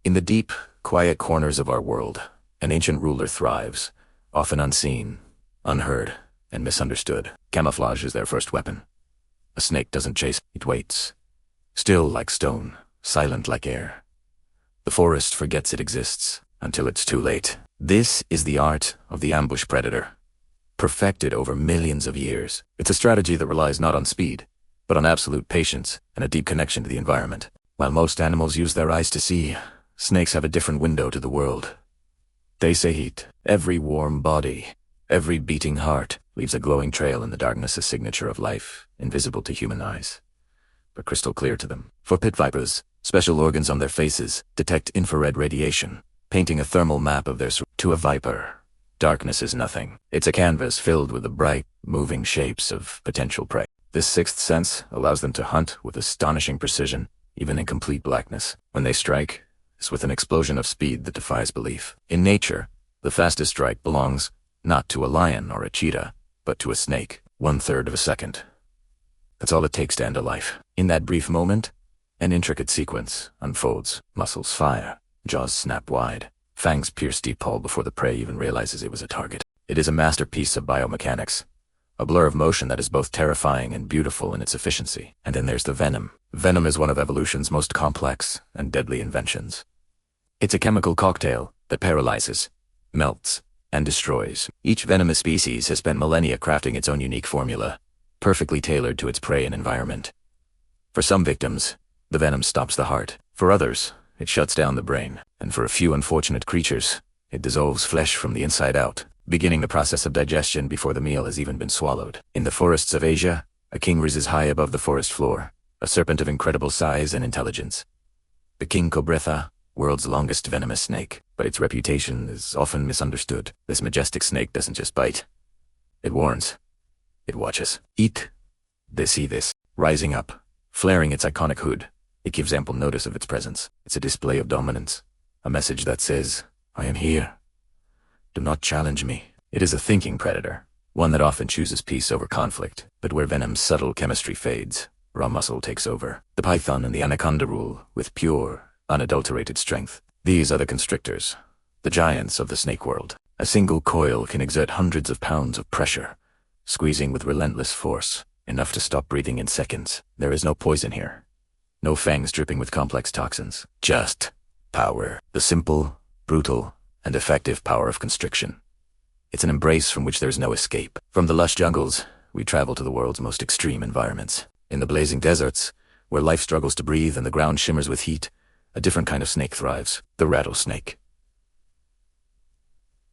In the deep, quiet corners of our world, An ancient ruler thrives, often unseen, unheard, and misunderstood. Camouflage is their first weapon. A snake doesn't chase, it waits. Still like stone, silent like air. The forest forgets it exists until it's too late. This is the art of the ambush predator, perfected over millions of years. It's a strategy that relies not on speed, but on absolute patience and a deep connection to the environment. While most animals use their eyes to see, snakes have a different window to the world. They say heat. Every warm body, every beating heart leaves a glowing trail in the darkness, a signature of life, invisible to human eyes, but crystal clear to them. For pit vipers, special organs on their faces detect infrared radiation, painting a thermal map of their to a viper. Darkness is nothing. It's a canvas filled with the bright, moving shapes of potential prey. This sixth sense allows them to hunt with astonishing precision, even in complete blackness. When they strike, it's with an explosion of speed that defies belief. In nature, the fastest strike belongs not to a lion or a cheetah, but to a snake. 1/3 of a second. That's all it takes to end a life. In that brief moment, an intricate sequence unfolds. Muscles fire, jaws snap wide, fangs pierce deep hull before the prey even realizes it was a target. It is a masterpiece of biomechanics, a blur of motion that is both terrifying and beautiful in its efficiency. And then there's the venom. Venom is one of evolution's most complex and deadly inventions. It's a chemical cocktail that paralyzes, melts, and destroys. Each venomous species has spent millennia crafting its own unique formula, perfectly tailored to its prey and environment. For some victims, the venom stops the heart. For others, it shuts down the brain. And for a few unfortunate creatures, it dissolves flesh from the inside out, beginning the process of digestion before the meal has even been swallowed. In the forests of Asia, a king rises high above the forest floor, a serpent of incredible size and intelligence. The king cobretha, world's longest venomous snake, but its reputation is often misunderstood. This majestic snake doesn't just bite. It warns. It watches. Eat. They see this. Rising up, flaring its iconic hood, it gives ample notice of its presence. It's a display of dominance, a message that says, I am here. Do not challenge me. It is a thinking predator, one that often chooses peace over conflict, but where venom's subtle chemistry fades, raw muscle takes over. The python and the anaconda rule with pure, unadulterated strength. These are the constrictors, the giants of the snake world. A single coil can exert hundreds of pounds of pressure, squeezing with relentless force, enough to stop breathing in seconds. There is no poison here. No fangs dripping with complex toxins. Just power. The simple, brutal, and effective power of constriction. It's an embrace from which there's no escape. From the lush jungles, we travel to the world's most extreme environments. In the blazing deserts, where life struggles to breathe and the ground shimmers with heat, a different kind of snake thrives, the rattlesnake.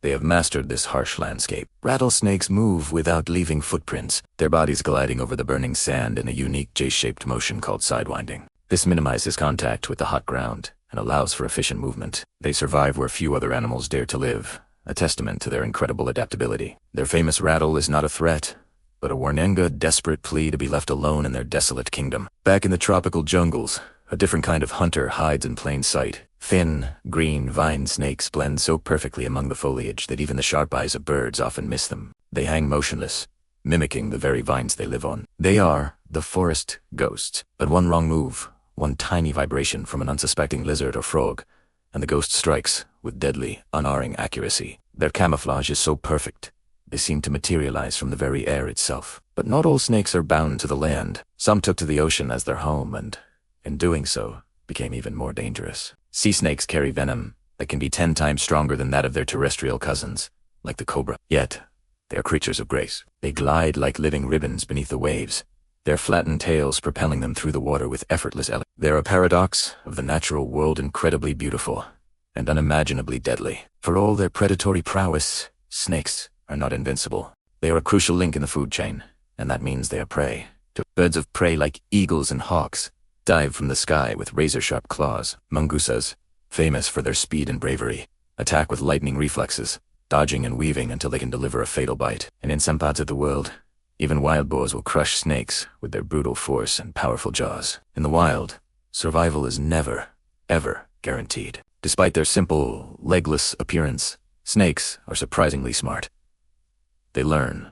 They have mastered this harsh landscape. Rattlesnakes move without leaving footprints, their bodies gliding over the burning sand in a unique J-shaped motion called sidewinding. This minimizes contact with the hot ground and allows for efficient movement. They survive where few other animals dare to live, a testament to their incredible adaptability. Their famous rattle is not a threat, but a warninga desperate plea to be left alone in their desolate kingdom. Back in the tropical jungles, a different kind of hunter hides in plain sight. Thin, green vine snakes blend so perfectly among the foliage that even the sharp eyes of birds often miss them. They hang motionless, mimicking the very vines they live on. They are the forest ghosts. But one wrong move, one tiny vibration from an unsuspecting lizard or frog, and the ghost strikes with deadly, unerring accuracy. Their camouflage is so perfect, they seem to materialize from the very air itself. But not all snakes are bound to the land. Some took to the ocean as their home and, in doing so, became even more dangerous. Sea snakes carry venom that can be 10 times stronger than that of their terrestrial cousins, like the cobra. Yet, they are creatures of grace. They glide like living ribbons beneath the waves, their flattened tails propelling them through the water with effortless elegance. They're a paradox of the natural world, incredibly beautiful and unimaginably deadly. For all their predatory prowess, snakes are not invincible. They are a crucial link in the food chain, and that means they are prey. Birds of prey like eagles and hawks dive from the sky with razor-sharp claws. Mungusas, famous for their speed and bravery, attack with lightning reflexes, dodging and weaving until they can deliver a fatal bite. And in some parts of the world, even wild boars will crush snakes with their brutal force and powerful jaws. In the wild, survival is never, ever guaranteed. Despite their simple, legless appearance, snakes are surprisingly smart. They learn.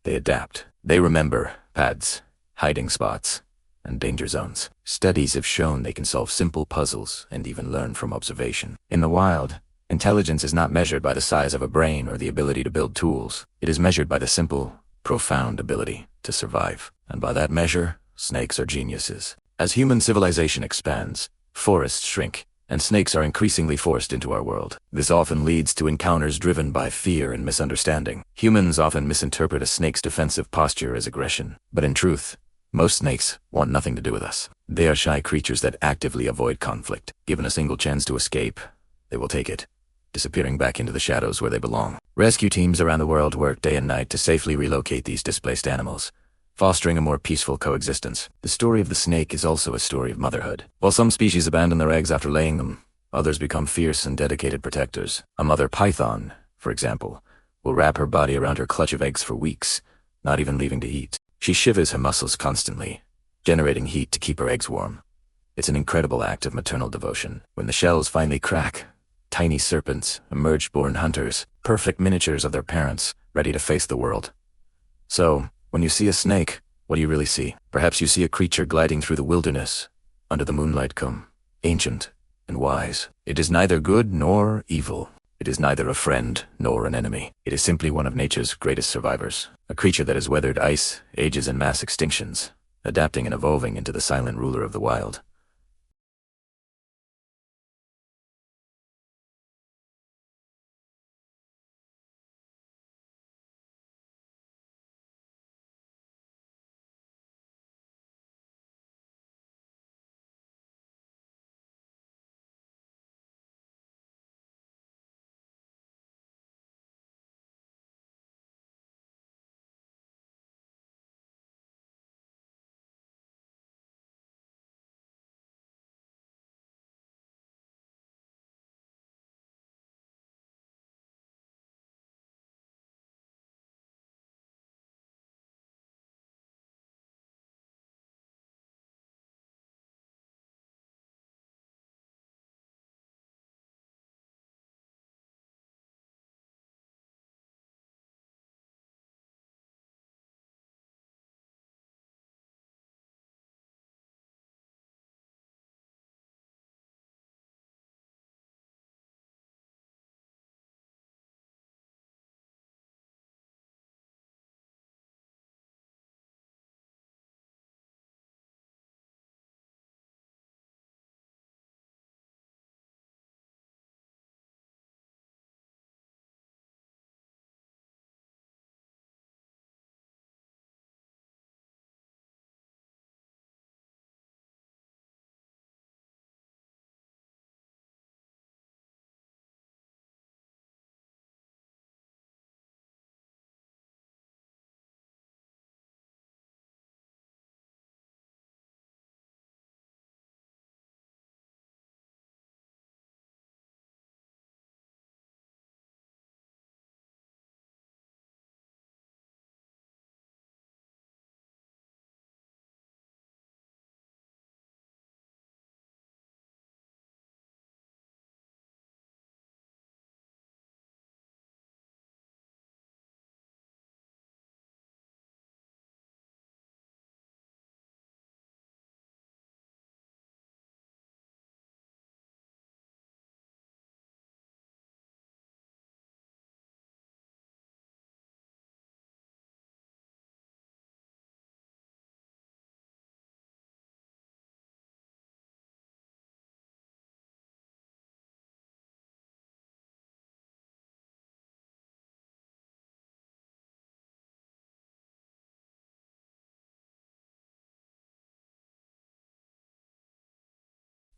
They adapt. They remember paths, hiding spots, and danger zones. Studies have shown they can solve simple puzzles and even learn from observation. In the wild, Intelligence is not measured by the size of a brain or the ability to build tools. It is measured by the simple, profound ability to survive. And by that measure, snakes are geniuses. As human civilization expands, forests shrink, and snakes are increasingly forced into our world. This often leads to encounters driven by fear and misunderstanding. Humans often misinterpret a snake's defensive posture as aggression. But in truth, most snakes want nothing to do with us. They are shy creatures that actively avoid conflict. Given a single chance to escape, they will take it, disappearing back into the shadows where they belong. Rescue teams around the world work day and night to safely relocate these displaced animals, fostering a more peaceful coexistence. The story of the snake is also a story of motherhood. While some species abandon their eggs after laying them, others become fierce and dedicated protectors. A mother python, for example, will wrap her body around her clutch of eggs for weeks, not even leaving to eat. She shivers her muscles constantly, generating heat to keep her eggs warm. It's an incredible act of maternal devotion. When the shells finally crack, tiny serpents emerge, born hunters, perfect miniatures of their parents, ready to face the world. So, when you see a snake, what do you really see? Perhaps you see a creature gliding through the wilderness, under the moonlight come, ancient and wise. It is neither good nor evil. It is neither a friend nor an enemy. It is simply one of nature's greatest survivors, a creature that has weathered ice, ages, and mass extinctions, adapting and evolving into the silent ruler of the wild.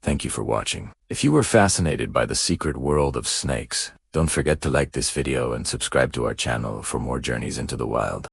Thank you for watching. If you were fascinated by the secret world of snakes, don't forget to like this video and subscribe to our channel for more journeys into the wild.